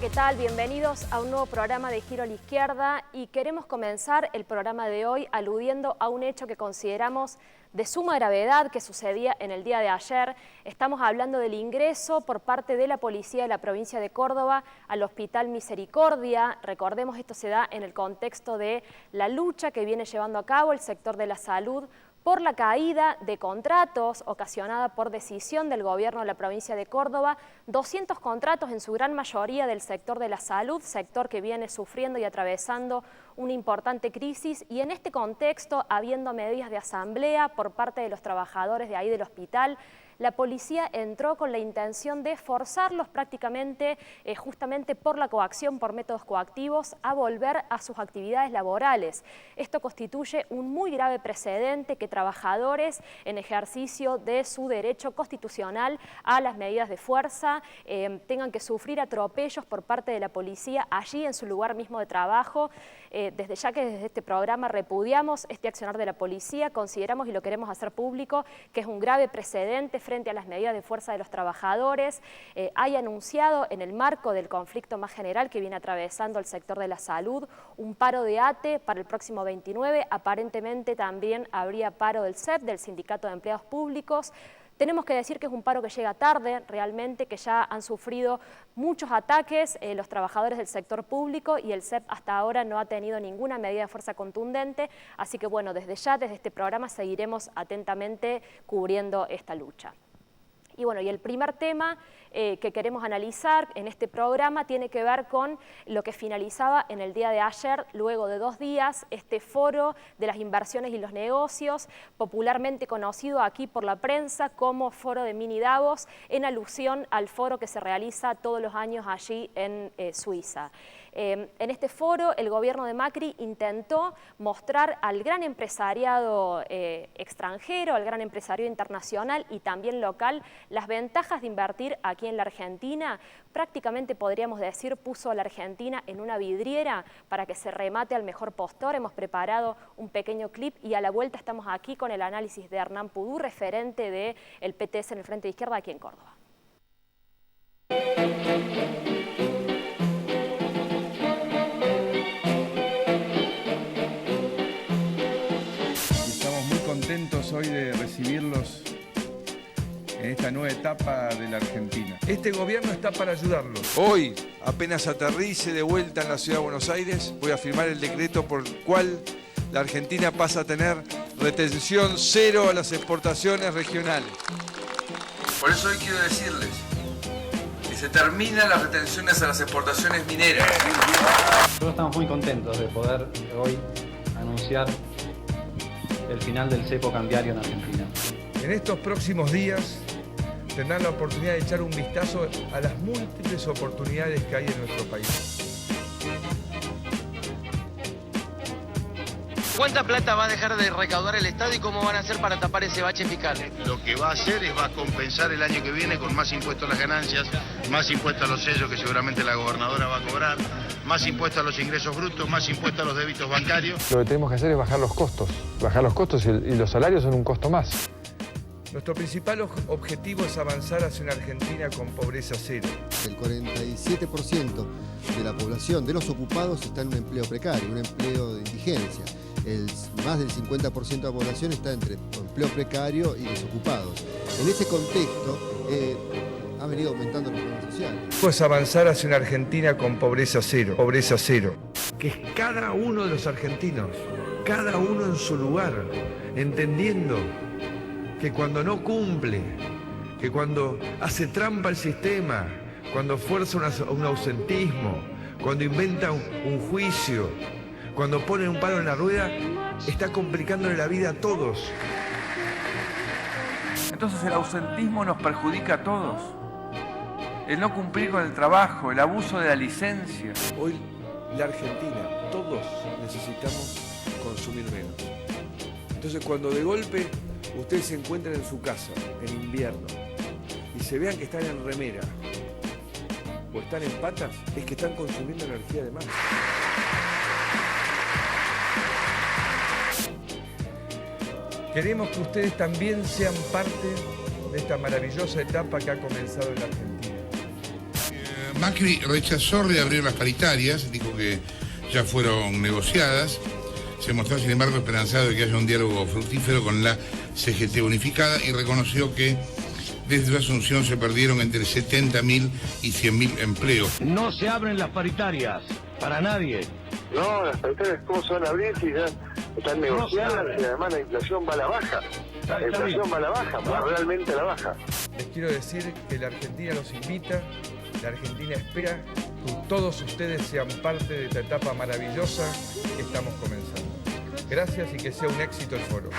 ¿qué tal? Bienvenidos a un nuevo programa de Giro a la Izquierda y queremos comenzar el programa de hoy aludiendo a un hecho que consideramos de suma gravedad que sucedía en el día de ayer. Estamos hablando del ingreso por parte de la policía de la provincia de Córdoba al Hospital Misericordia. Recordemos, esto se da en el contexto de la lucha que viene llevando a cabo el sector de la salud por la caída de contratos ocasionada por decisión del gobierno de la provincia de Córdoba, 200 contratos en su gran mayoría del sector de la salud, sector que viene sufriendo y atravesando una importante crisis, y en este contexto, habiendo medidas de asamblea por parte de los trabajadores de ahí del hospital, la policía entró con la intención de forzarlos prácticamente, justamente por la coacción, por métodos coactivos, a volver a sus actividades laborales. Esto constituye un muy grave precedente que trabajadores en ejercicio de su derecho constitucional a las medidas de fuerza tengan que sufrir atropellos por parte de la policía allí en su lugar mismo de trabajo. Desde ya que desde este programa repudiamos este accionar de la policía, consideramos y lo queremos hacer público que es un grave precedente frente a las medidas de fuerza de los trabajadores. Hay anunciado en el marco del conflicto más general que viene atravesando el sector de la salud un paro de ATE para el próximo 29, aparentemente también habría paro del CEP, del Sindicato de Empleados Públicos. Tenemos que decir que es un paro que llega tarde, realmente, que ya han sufrido muchos ataques los trabajadores del sector público y el CEP hasta ahora no ha tenido ninguna medida de fuerza contundente, así que bueno, desde ya, desde este programa seguiremos atentamente cubriendo esta lucha. Y bueno, y el primer tema que queremos analizar en este programa tiene que ver con lo que finalizaba en el día de ayer, luego de 2 días, este foro de las inversiones y los negocios, popularmente conocido aquí por la prensa como Foro de Mini Davos, en alusión al foro que se realiza todos los años allí en Suiza. En este foro el gobierno de Macri intentó mostrar al gran empresariado extranjero, al gran empresario internacional y también local, las ventajas de invertir aquí en la Argentina. Prácticamente podríamos decir puso a la Argentina en una vidriera para que se remate al mejor postor. Hemos preparado un pequeño clip y a la vuelta estamos aquí con el análisis de Hernán Pudú, referente del PTS en el Frente de Izquierda aquí en Córdoba. Contentos hoy de recibirlos en esta nueva etapa de la Argentina. Este gobierno está para ayudarlos. Hoy, apenas aterrice de vuelta en la ciudad de Buenos Aires, voy a firmar el decreto por el cual la Argentina pasa a tener retención cero a las exportaciones regionales. Por eso hoy quiero decirles que se terminan las retenciones a las exportaciones mineras. Nosotros estamos muy contentos de poder hoy anunciar el final del cepo cambiario en Argentina. En estos próximos días tendrán la oportunidad de echar un vistazo a las múltiples oportunidades que hay en nuestro país. ¿Cuánta plata va a dejar de recaudar el Estado y cómo van a hacer para tapar ese bache fiscal? Lo que va a hacer es va a compensar el año que viene con más impuestos a las ganancias, más impuestos a los sellos que seguramente la gobernadora va a cobrar, más impuestos a los ingresos brutos, más impuestos a los débitos bancarios. Lo que tenemos que hacer es bajar los costos y los salarios son un costo más. Nuestro principal objetivo es avanzar hacia una Argentina con pobreza cero. El 47% de la población de los ocupados está en un empleo precario, un empleo de indigencia. Más del 50% de la población está entre empleo precario y desocupados. En ese contexto ha venido aumentando los problemas sociales. Es avanzar hacia una Argentina con pobreza cero, que es cada uno de los argentinos, cada uno en su lugar, entendiendo que cuando no cumple, que cuando hace trampa al sistema, cuando fuerza un ausentismo, cuando inventa un juicio, cuando pone un palo en la rueda, está complicándole la vida a todos. Entonces el ausentismo nos perjudica a todos. El no cumplir con el trabajo, el abuso de la licencia. Hoy la Argentina, todos necesitamos consumir menos. Entonces cuando de golpe ustedes se encuentran en su casa, en invierno, y se vean que están en remera o están en patas, es que están consumiendo energía de más. Queremos que ustedes también sean parte de esta maravillosa etapa que ha comenzado en la Argentina. Macri rechazó reabrir las paritarias, dijo que ya fueron negociadas. Se mostró, sin embargo, esperanzado de que haya un diálogo fructífero con la CGT unificada y reconoció que desde la Asunción se perdieron entre 70.000 y 100.000 empleos. No se abren las paritarias, para nadie. No, las paritarias, ¿cómo se van a abrir si ya están negociadas y además la inflación va a la baja? La inflación va a la baja, va realmente a la baja. Les quiero decir que la Argentina los invita, la Argentina espera que todos ustedes sean parte de esta etapa maravillosa que estamos comenzando. Gracias y que sea un éxito el foro.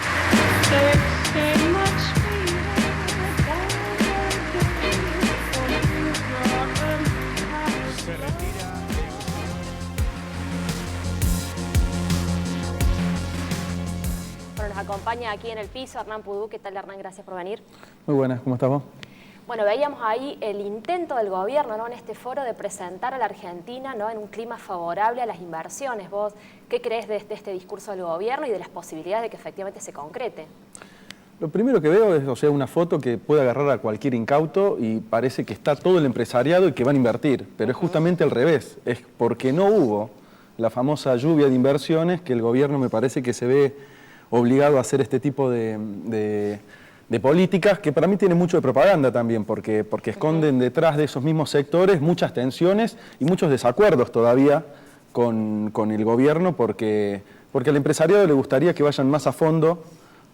Bueno, nos acompaña aquí en el piso Hernán Pudú. ¿Qué tal, Hernán? Gracias por venir. Muy buenas, ¿cómo estás vos? Bueno, veíamos ahí el intento del gobierno, ¿no?, en este foro de presentar a la Argentina, ¿no?, en un clima favorable a las inversiones. ¿Vos qué crees de este discurso del gobierno y de las posibilidades de que efectivamente se concrete? Lo primero que veo es, una foto que puede agarrar a cualquier incauto y parece que está todo el empresariado y que van a invertir, pero es justamente al revés, es porque no hubo la famosa lluvia de inversiones que el gobierno me parece que se ve obligado a hacer este tipo de políticas que para mí tienen mucho de propaganda también, porque esconden detrás de esos mismos sectores muchas tensiones y muchos desacuerdos todavía con el gobierno, porque al empresariado le gustaría que vayan más a fondo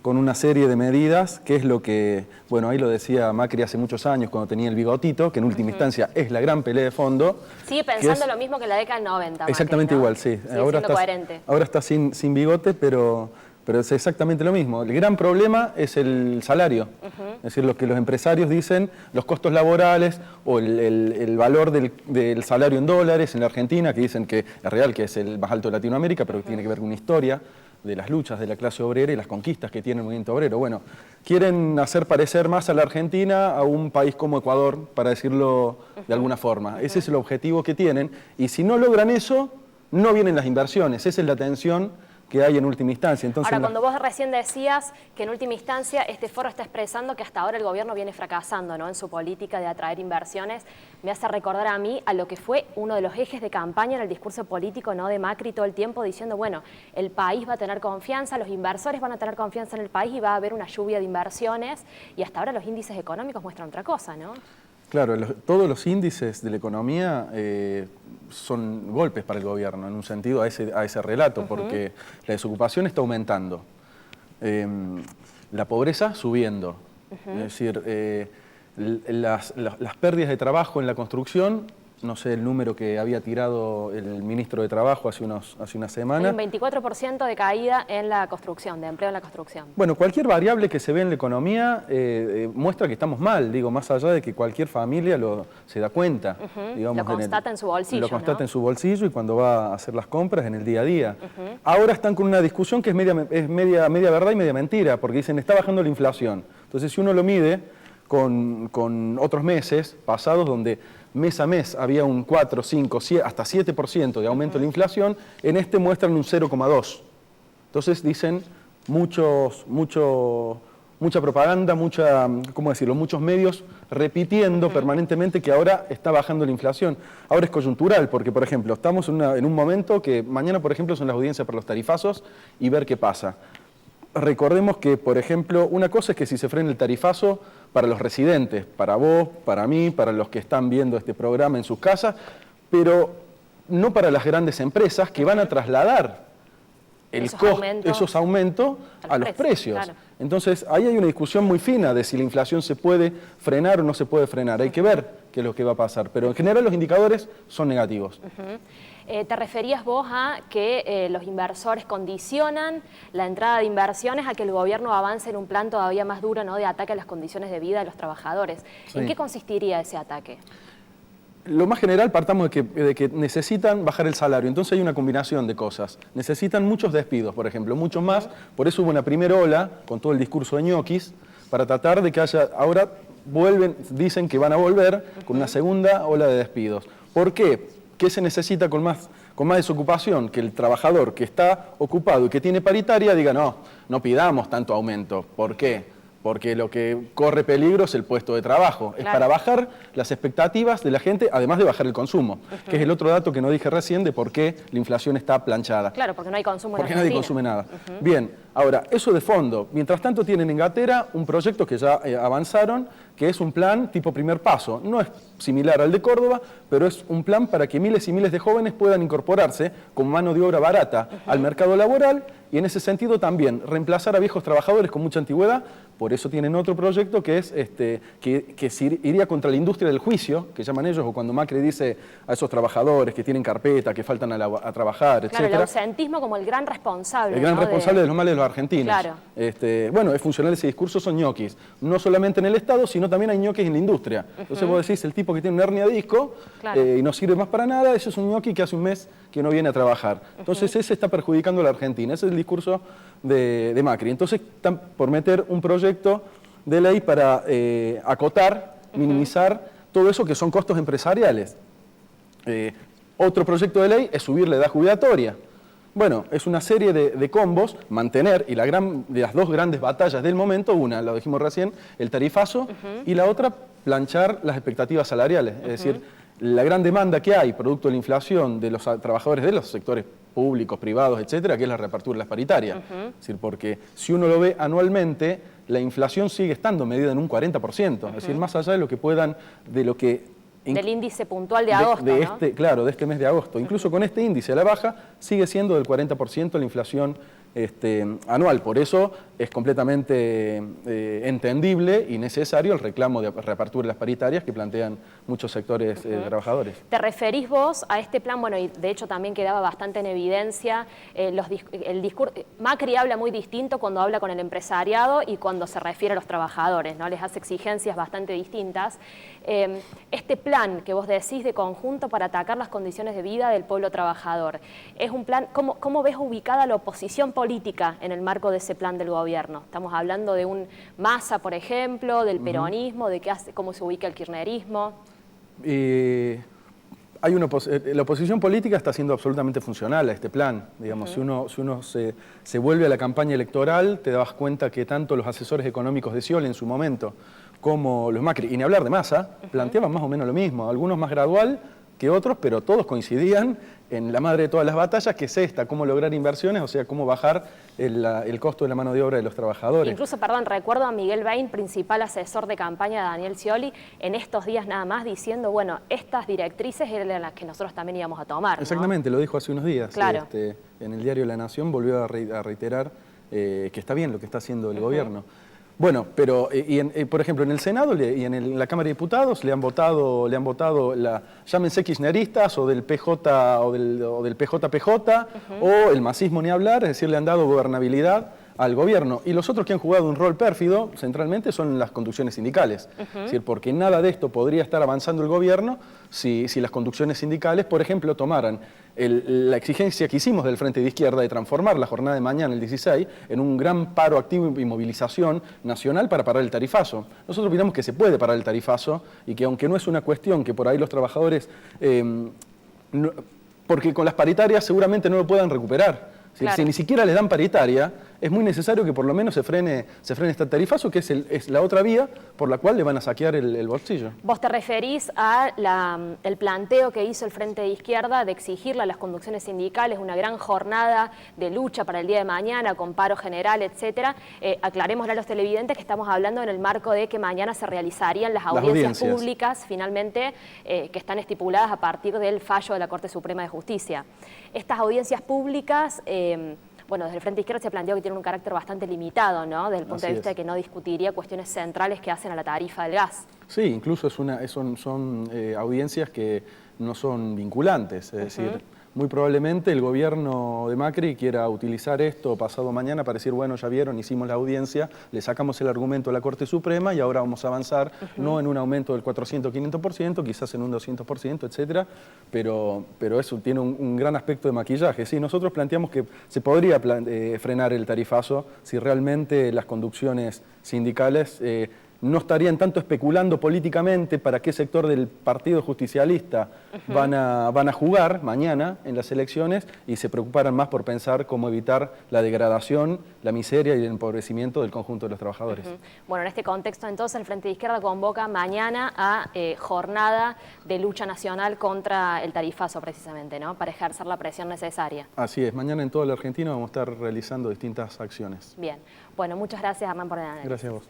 con una serie de medidas, que es lo que, bueno, ahí lo decía Macri hace muchos años cuando tenía el bigotito, que en última instancia es la gran pelea de fondo. Sigue pensando lo mismo que en la década del 90. Exactamente, Macri, ¿no? igual, sí. Sigue coherente. Ahora está sin bigote, pero es exactamente lo mismo. El gran problema es el salario. Es decir, lo que los empresarios dicen, los costos laborales o el valor del salario en dólares en la Argentina, que dicen que es real, que es el más alto de Latinoamérica, pero que tiene que ver con una historia de las luchas de la clase obrera y las conquistas que tiene el movimiento obrero. Bueno, quieren hacer parecer más a la Argentina a un país como Ecuador, para decirlo de alguna forma. Ese es el objetivo que tienen, y si no logran eso, no vienen las inversiones. Esa es la tensión que hay en última instancia. Entonces, ahora, cuando vos recién decías que en última instancia este foro está expresando que hasta ahora el gobierno viene fracasando, ¿no?, en su política de atraer inversiones, me hace recordar a mí a lo que fue uno de los ejes de campaña en el discurso político, ¿no?, de Macri todo el tiempo, diciendo, bueno, el país va a tener confianza, los inversores van a tener confianza en el país y va a haber una lluvia de inversiones, y hasta ahora los índices económicos muestran otra cosa, ¿no? Claro, todos los índices de la economía son golpes para el gobierno, en un sentido a ese relato, porque la desocupación está aumentando, la pobreza subiendo, es decir, las pérdidas de trabajo en la construcción, no sé el número que había tirado el ministro de Trabajo hace una semana. Hay un 24% de caída en la construcción, de empleo en la construcción. Bueno, cualquier variable que se ve en la economía muestra que estamos mal, digo, más allá de que cualquier familia se da cuenta. Digamos, lo constata en su bolsillo, lo constata, ¿no?, en su bolsillo y cuando va a hacer las compras en el día a día. Ahora están con una discusión que es media verdad y media mentira, porque dicen, está bajando la inflación. Entonces, si uno lo mide con otros meses pasados donde mes a mes había un 4, 5, hasta 7% de aumento de la inflación, en este muestran un 0,2%. Entonces dicen mucha propaganda, muchos medios repitiendo permanentemente que ahora está bajando la inflación. Ahora es coyuntural, porque, por ejemplo, estamos en un momento que mañana, por ejemplo, son las audiencias para los tarifazos y ver qué pasa. Recordemos que, por ejemplo, una cosa es que si se frena el tarifazo para los residentes, para vos, para mí, para los que están viendo este programa en sus casas, pero no para las grandes empresas que van a trasladar esos aumentos a los precios. Claro. Entonces, ahí hay una discusión muy fina de si la inflación se puede frenar o no se puede frenar. Hay que ver qué es lo que va a pasar, pero en general los indicadores son negativos. ¿Te referías vos a que los inversores condicionan la entrada de inversiones a que el gobierno avance en un plan todavía más duro, ¿no?, de ataque a las condiciones de vida de los trabajadores? Sí. ¿En qué consistiría ese ataque? Lo más general, partamos de que necesitan bajar el salario, entonces hay una combinación de cosas. Necesitan muchos despidos, por ejemplo, muchos más, por eso hubo una primera ola, con todo el discurso de ñoquis, para tratar de que haya, ahora dicen que van a volver con una segunda ola de despidos. ¿Por qué? ¿Qué se necesita con más desocupación? Que el trabajador que está ocupado y que tiene paritaria diga, no pidamos tanto aumento. ¿Por qué? porque lo que corre peligro es el puesto de trabajo. Es para bajar las expectativas de la gente, además de bajar el consumo, que es el otro dato que no dije recién de por qué la inflación está planchada. Claro, porque no hay consumo en Porque Argentina. nadie consume nada. Bien, ahora, eso de fondo. Mientras tanto tienen en gatera un proyecto que ya avanzaron, que es un plan tipo primer paso. No es similar al de Córdoba, pero es un plan para que miles y miles de jóvenes puedan incorporarse como mano de obra barata al mercado laboral y en ese sentido también reemplazar a viejos trabajadores con mucha antigüedad. Por eso tienen otro proyecto que es que iría contra la industria del juicio, que llaman ellos, o cuando Macri dice a esos trabajadores que tienen carpeta, que faltan a trabajar, Claro, etc. el ausentismo como el gran responsable. El gran responsable de los males de los argentinos. Claro. Bueno, es funcional ese discurso, son ñoquis. No solamente en el Estado, sino también hay ñoquis en la industria. Entonces vos decís, el tipo que tiene una hernia de disco y no sirve más para nada, ese es un ñoqui que hace un mes que no viene a trabajar. Entonces ese está perjudicando a la Argentina. Ese es el discurso de Macri. Entonces están por meter un proyecto de ley para acotar, minimizar todo eso que son costos empresariales. Otro proyecto de ley es subir la edad jubilatoria. Bueno, es una serie de combos, mantener, y de las dos grandes batallas del momento, una, lo dijimos recién, el tarifazo, y la otra, planchar las expectativas salariales. Es decir, la gran demanda que hay, producto de la inflación de los trabajadores de los sectores públicos, privados, etcétera, que es la reapertura de las paritarias. Es decir, porque si uno lo ve anualmente, la inflación sigue estando medida en un 40%. Es decir, más allá de lo que puedan, de lo que del índice puntual de agosto, ¿no? Claro, de este mes de agosto. Incluso con este índice a la baja sigue siendo del 40% la inflación anual. Por eso es completamente entendible y necesario el reclamo de reapertura de las paritarias que plantean muchos sectores trabajadores. ¿Te referís vos a este plan? Bueno, y de hecho también quedaba bastante en evidencia el discurso. Macri habla muy distinto cuando habla con el empresariado y cuando se refiere a los trabajadores, ¿no? Les hace exigencias bastante distintas. Este plan que vos decís de conjunto para atacar las condiciones de vida del pueblo trabajador, es un plan, ¿cómo ves ubicada la oposición política en el marco de ese plan del gobierno? Estamos hablando de un Massa, por ejemplo, del peronismo, de cómo se ubica el kirchnerismo. La oposición política está siendo absolutamente funcional a este plan. Digamos, si uno se vuelve a la campaña electoral, te das cuenta que tanto los asesores económicos de Scioli en su momento como los Macri, y ni hablar de Massa, planteaban más o menos lo mismo, algunos más gradual que otros, pero todos coincidían en la madre de todas las batallas, que es esta, cómo lograr inversiones, o sea, cómo bajar el costo de la mano de obra de los trabajadores. Incluso, perdón, recuerdo a Miguel Bain, principal asesor de campaña de Daniel Scioli, en estos días nada más diciendo, bueno, estas directrices eran las que nosotros también íbamos a tomar, ¿no? Exactamente, lo dijo hace unos días. Claro. En el diario La Nación volvió a reiterar que está bien lo que está haciendo el gobierno. Bueno, pero, por ejemplo, en el Senado y en la Cámara de Diputados le han votado llámense kirchneristas o del PJ o del PJPJ o el masismo ni hablar, es decir, le han dado gobernabilidad al gobierno. Y los otros que han jugado un rol pérfido, centralmente, son las conducciones sindicales. Es decir, porque nada de esto podría estar avanzando el gobierno si las conducciones sindicales, por ejemplo, tomaran la exigencia que hicimos del Frente de Izquierda de transformar la jornada de mañana, el 16, en un gran paro activo y movilización nacional para parar el tarifazo. Nosotros opinamos que se puede parar el tarifazo y que aunque no es una cuestión que por ahí los trabajadores, porque con las paritarias seguramente no lo puedan recuperar. Claro. Si ni siquiera les dan paritaria, es muy necesario que por lo menos se frene este tarifazo, que es la otra vía por la cual le van a saquear el bolsillo. Vos te referís al planteo que hizo el Frente de Izquierda de exigirle a las conducciones sindicales una gran jornada de lucha para el día de mañana, con paro general, etcétera. Aclarémosle a los televidentes que estamos hablando en el marco de que mañana se realizarían las audiencias públicas, finalmente, que están estipuladas a partir del fallo de la Corte Suprema de Justicia. Estas audiencias públicas... bueno, desde el Frente Izquierda se planteó que tienen un carácter bastante limitado, ¿no? Desde el punto de vista de que no discutiría cuestiones centrales que hacen a la tarifa del gas. Sí, incluso son audiencias que no son vinculantes, es decir, muy probablemente el gobierno de Macri quiera utilizar esto pasado mañana para decir, bueno, ya vieron, hicimos la audiencia, le sacamos el argumento a la Corte Suprema y ahora vamos a avanzar, no en un aumento del 400 o 500%, quizás en un 200%, etcétera, pero eso tiene un gran aspecto de maquillaje. Sí, nosotros planteamos que se podría frenar el tarifazo si realmente las conducciones sindicales no estarían tanto especulando políticamente para qué sector del Partido Justicialista van a jugar mañana en las elecciones y se preocuparan más por pensar cómo evitar la degradación, la miseria y el empobrecimiento del conjunto de los trabajadores. Bueno, en este contexto entonces el Frente de Izquierda convoca mañana a jornada de lucha nacional contra el tarifazo precisamente, ¿no? Para ejercer la presión necesaria. Así es, mañana en toda la Argentina vamos a estar realizando distintas acciones. Bien, bueno, muchas gracias Hernán por el análisis. Gracias a vos.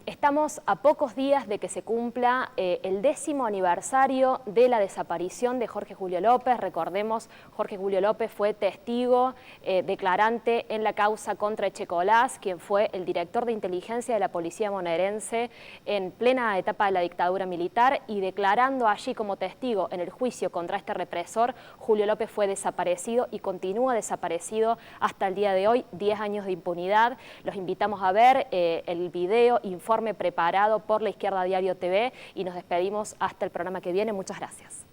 Estamos a pocos días de que se cumpla el 10º aniversario de la desaparición de Jorge Julio López. Recordemos, Jorge Julio López fue testigo declarante en la causa contra Echecolás, quien fue el director de inteligencia de la policía bonaerense en plena etapa de la dictadura militar, y declarando allí como testigo en el juicio contra este represor, Julio López fue desaparecido y continúa desaparecido hasta el día de hoy, 10 años de impunidad. Los invitamos a ver el video, informe preparado por La Izquierda Diario TV, y nos despedimos hasta el programa que viene. Muchas gracias.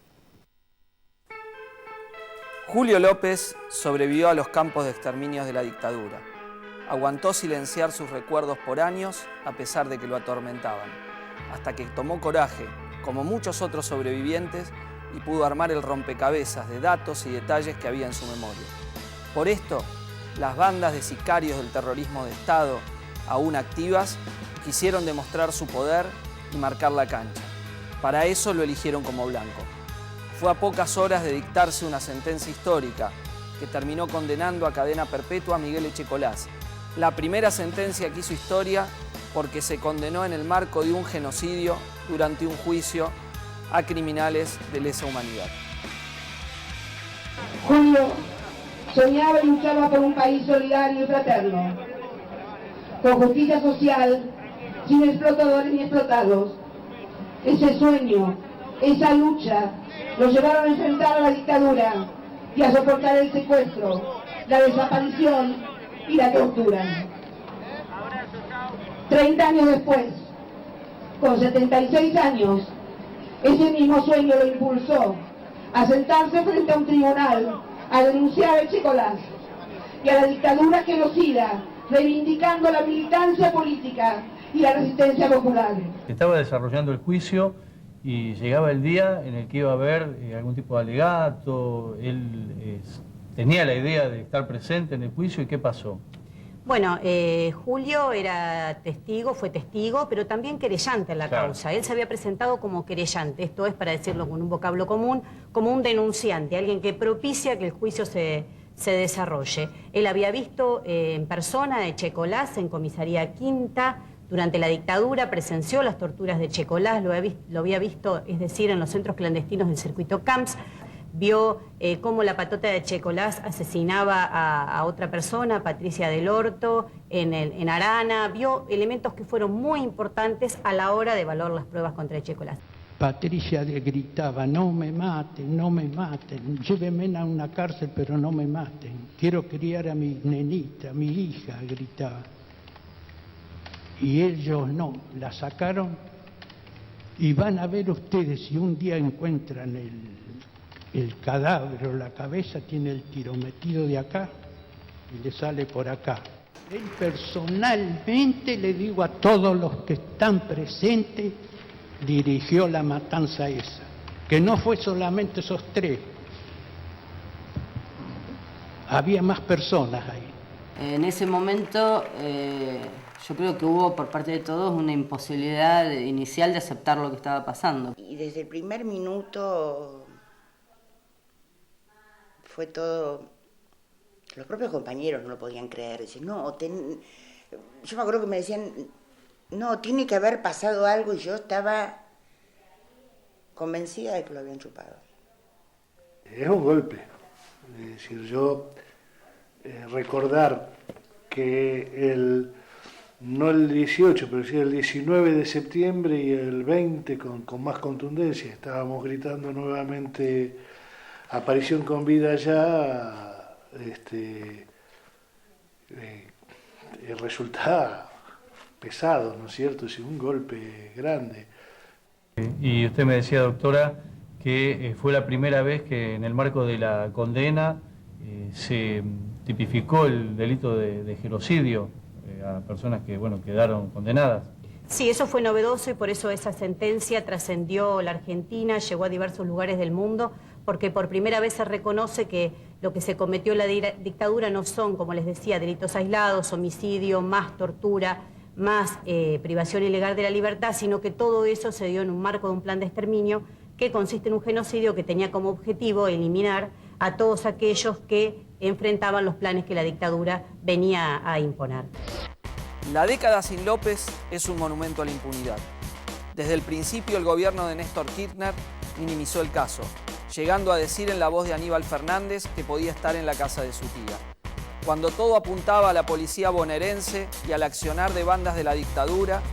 Julio López sobrevivió a los campos de exterminios de la dictadura. Aguantó silenciar sus recuerdos por años a pesar de que lo atormentaban, hasta que tomó coraje, como muchos otros sobrevivientes, y pudo armar el rompecabezas de datos y detalles que había en su memoria. Por esto, las bandas de sicarios del terrorismo de Estado, aún activas, quisieron demostrar su poder y marcar la cancha. Para eso lo eligieron como blanco. Fue a pocas horas de dictarse una sentencia histórica que terminó condenando a cadena perpetua a Miguel Echecolás. La primera sentencia que hizo historia porque se condenó en el marco de un genocidio durante un juicio a criminales de lesa humanidad. Julio soñaba y luchaba por un país solidario y fraterno, con justicia social, sin explotadores ni explotados. Ese sueño, esa lucha, lo llevaron a enfrentar a la dictadura y a soportar el secuestro, la desaparición y la tortura. 30 años después, con 76 años, ese mismo sueño lo impulsó a sentarse frente a un tribunal, a denunciar a Echecolás y a la dictadura genocida, reivindicando la militancia política y la resistencia popular. Estaba desarrollando el juicio y llegaba el día en el que iba a haber algún tipo de alegato. Él tenía la idea de estar presente en el juicio. ¿Y qué pasó? Bueno, Julio era testigo, fue testigo, pero también querellante en la causa. Él se había presentado como querellante, esto es, para decirlo con un vocablo común, como un denunciante, alguien que propicia que el juicio se desarrolle. Él había visto en persona a Echecolás en Comisaría Quinta durante la dictadura, presenció las torturas de Echecolás, lo había visto, es decir, en los centros clandestinos del circuito Camps, vio cómo la patota de Echecolás asesinaba a otra persona, Patricia del Horto, en Arana, vio elementos que fueron muy importantes a la hora de evaluar las pruebas contra Echecolás. Patricia le gritaba, no me maten, no me maten, llévenme a una cárcel pero no me maten, quiero criar a mi nenita, a mi hija, gritaba. Y ellos no, la sacaron y van a ver ustedes si un día encuentran el cadáver o la cabeza, tiene el tiro metido de acá y le sale por acá. Él personalmente, le digo a todos los que están presentes, dirigió la matanza esa, que no fue solamente esos 3, había más personas ahí. En ese momento yo creo que hubo por parte de todos una imposibilidad inicial de aceptar lo que estaba pasando. Y desde el primer minuto fue todo, los propios compañeros no lo podían creer, decían, no, yo me acuerdo que me decían, no, tiene que haber pasado algo, y yo estaba convencida de que lo habían chupado. Es un golpe, es decir, yo recordar que no el 18, pero sí el 19 de septiembre y el 20 con más contundencia estábamos gritando nuevamente aparición con vida ya, resulta pesado, ¿no es cierto? Es un golpe grande. Y usted me decía, doctora, que fue la primera vez que en el marco de la condena se tipificó el delito de genocidio a personas que, bueno, quedaron condenadas. Sí, eso fue novedoso y por eso esa sentencia trascendió la Argentina, llegó a diversos lugares del mundo, porque por primera vez se reconoce que lo que se cometió en la dictadura no son, como les decía, delitos aislados, homicidio, más tortura, más privación ilegal de la libertad, sino que todo eso se dio en un marco de un plan de exterminio que consiste en un genocidio que tenía como objetivo eliminar a todos aquellos que enfrentaban los planes que la dictadura venía a imponer. La década sin López es un monumento a la impunidad. Desde el principio el gobierno de Néstor Kirchner minimizó el caso, llegando a decir en la voz de Aníbal Fernández que podía estar en la casa de su tía. Cuando todo apuntaba a la policía bonaerense y al accionar de bandas de la dictadura,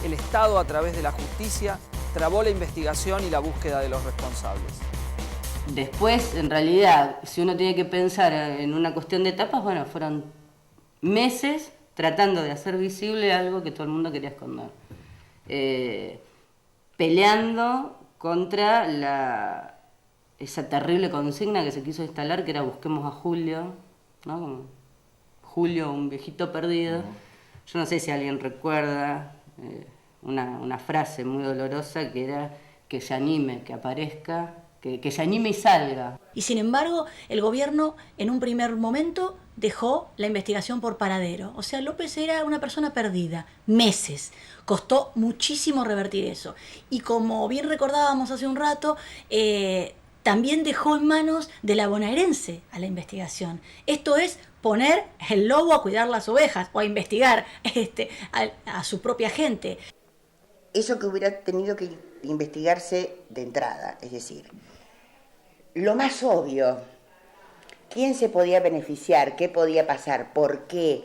el Estado, a través de la justicia, trabó la investigación y la búsqueda de los responsables. Después, en realidad, si uno tiene que pensar en una cuestión de etapas, bueno, fueron meses tratando de hacer visible algo que todo el mundo quería esconder. Peleando contra esa terrible consigna que se quiso instalar, que era busquemos a Julio, ¿no? Como Julio, un viejito perdido. Yo no sé si alguien recuerda una frase muy dolorosa que era que se anime, que aparezca, que se anime y salga. Y sin embargo, el gobierno en un primer momento dejó la investigación por paradero. O sea, López era una persona perdida, meses. Costó muchísimo revertir eso. Y como bien recordábamos hace un rato, también dejó en manos de la bonaerense a la investigación. Esto es poner el lobo a cuidar las ovejas o a investigar a su propia gente. Eso que hubiera tenido que investigarse de entrada, es decir, lo más obvio, quién se podía beneficiar, qué podía pasar, por qué,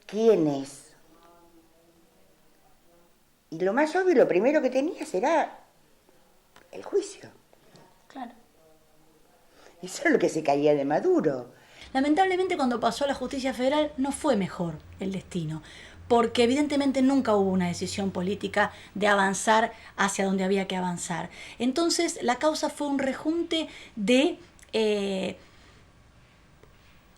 quiénes. Y lo más obvio, lo primero que tenía será el juicio. Claro. Eso es lo que se caía de Maduro. Lamentablemente, cuando pasó a la justicia federal no fue mejor el destino, porque evidentemente nunca hubo una decisión política de avanzar hacia donde había que avanzar. Entonces la causa fue un rejunte de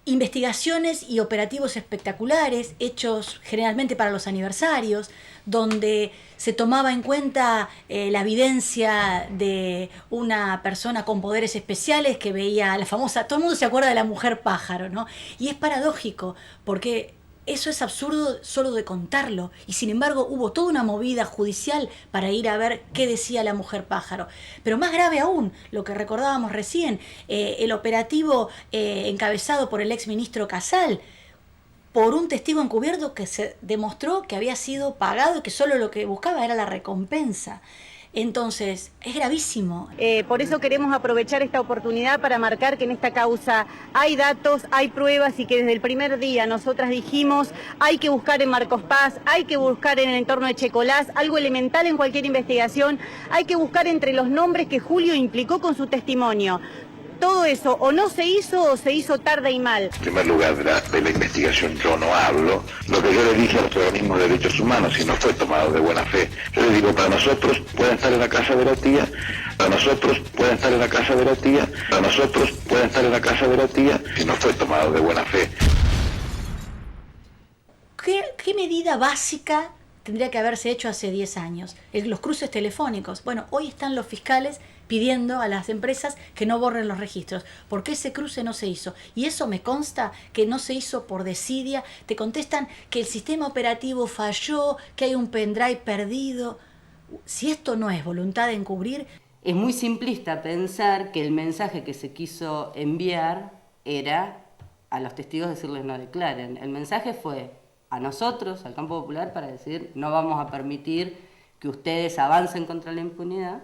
investigaciones y operativos espectaculares hechos generalmente para los aniversarios, donde se tomaba en cuenta la evidencia de una persona con poderes especiales que veía la famosa, todo el mundo se acuerda de la mujer pájaro, ¿no? Y es paradójico, porque eso es absurdo solo de contarlo, y sin embargo hubo toda una movida judicial para ir a ver qué decía la mujer pájaro. Pero más grave aún, lo que recordábamos recién, el operativo encabezado por el exministro Casal, por un testigo encubierto que se demostró que había sido pagado y que solo lo que buscaba era la recompensa. Entonces, es gravísimo. Por eso queremos aprovechar esta oportunidad para marcar que en esta causa hay datos, hay pruebas y que desde el primer día nosotras dijimos hay que buscar en Marcos Paz, hay que buscar en el entorno de Checolás, algo elemental en cualquier investigación, hay que buscar entre los nombres que Julio implicó con su testimonio. Todo eso o no se hizo o se hizo tarde y mal. En primer lugar, de la investigación yo no hablo. Lo que yo le dije a los organismos de derechos humanos, si no fue tomado de buena fe, yo le digo, para nosotros pueden estar en la casa de la tía, para nosotros pueden estar en la casa de la tía, para nosotros pueden estar en la casa de la tía, si no fue tomado de buena fe. ¿Qué medida básica tendría que haberse hecho hace 10 años? Los cruces telefónicos. Bueno, hoy están los fiscales pidiendo a las empresas que no borren los registros. ¿Por qué ese cruce no se hizo? Y eso me consta que no se hizo por desidia. Te contestan que el sistema operativo falló, que hay un pendrive perdido. Si esto no es voluntad de encubrir... Es muy simplista pensar que el mensaje que se quiso enviar era a los testigos decirles no declaren. El mensaje fue a nosotros, al campo popular, para decir no vamos a permitir que ustedes avancen contra la impunidad.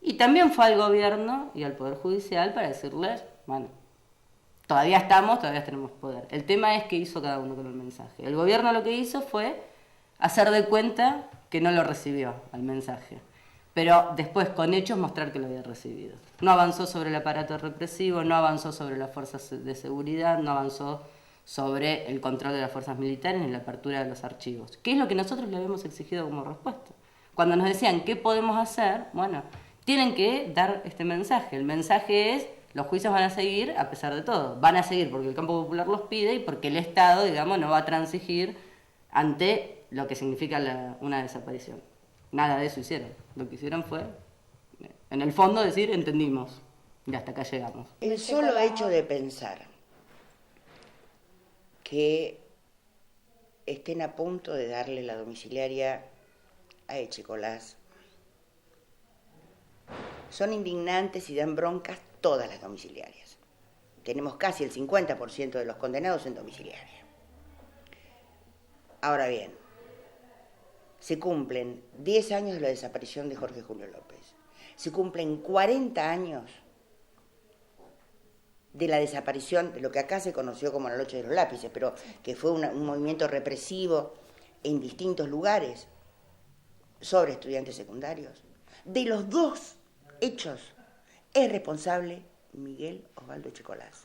Y también fue al gobierno y al Poder Judicial para decirles, bueno, todavía tenemos poder. El tema es qué hizo cada uno con el mensaje. El gobierno lo que hizo fue hacer de cuenta que no lo recibió al mensaje, pero después con hechos mostrar que lo había recibido. No avanzó sobre el aparato represivo, no avanzó sobre las fuerzas de seguridad, no avanzó sobre el control de las fuerzas militares ni la apertura de los archivos. ¿Qué es lo que nosotros le habíamos exigido como respuesta? Cuando nos decían qué podemos hacer, bueno, tienen que dar este mensaje. El mensaje es, los juicios van a seguir a pesar de todo. Van a seguir porque el campo popular los pide y porque el Estado, digamos, no va a transigir ante lo que significa una desaparición. Nada de eso hicieron. Lo que hicieron fue, en el fondo, decir, entendimos, y hasta acá llegamos. El solo hecho de pensar que estén a punto de darle la domiciliaria a Echecolás, son indignantes y dan broncas todas las domiciliarias. Tenemos casi el 50% de los condenados en domiciliaria. Ahora bien, se cumplen 10 años de la desaparición de Jorge Julio López. Se cumplen 40 años de la desaparición de lo que acá se conoció como la Noche de los Lápices, pero que fue un movimiento represivo en distintos lugares sobre estudiantes secundarios. De los dos hechos es responsable Miguel Osvaldo Echecolás.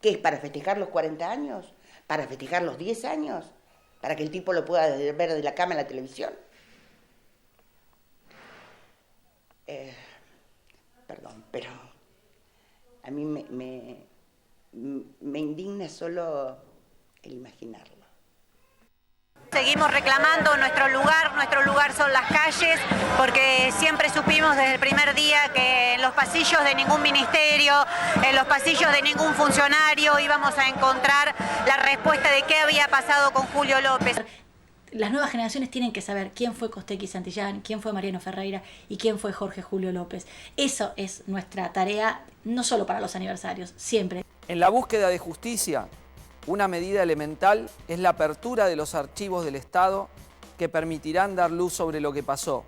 ¿Qué es? ¿Para festejar los 40 años? ¿Para festejar los 10 años? ¿Para que el tipo lo pueda ver de la cama en la televisión? Perdón, pero a mí me indigna solo el imaginarlo. Seguimos reclamando nuestro lugar son las calles, porque siempre supimos desde el primer día que en los pasillos de ningún ministerio, en los pasillos de ningún funcionario íbamos a encontrar la respuesta de qué había pasado con Julio López. Las nuevas generaciones tienen que saber quién fue Costequi Santillán, quién fue Mariano Ferreira y quién fue Jorge Julio López. Eso es nuestra tarea, no solo para los aniversarios, siempre. En la búsqueda de justicia, una medida elemental es la apertura de los archivos del Estado que permitirán dar luz sobre lo que pasó,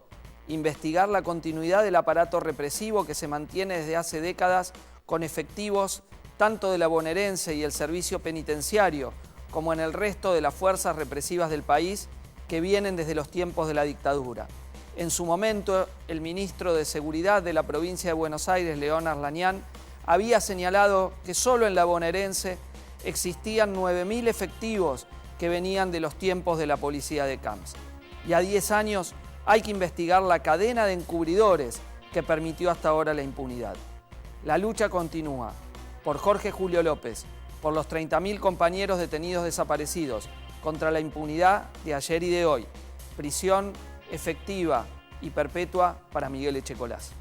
investigar la continuidad del aparato represivo que se mantiene desde hace décadas con efectivos tanto de la bonaerense y el servicio penitenciario como en el resto de las fuerzas represivas del país que vienen desde los tiempos de la dictadura. En su momento, el ministro de Seguridad de la provincia de Buenos Aires, León Arlanián, había señalado que solo en la bonaerense existían 9.000 efectivos que venían de los tiempos de la policía de Camps. Y a 10 años hay que investigar la cadena de encubridores que permitió hasta ahora la impunidad. La lucha continúa por Jorge Julio López, por los 30.000 compañeros detenidos desaparecidos, contra la impunidad de ayer y de hoy. Prisión efectiva y perpetua para Miguel Echecolás.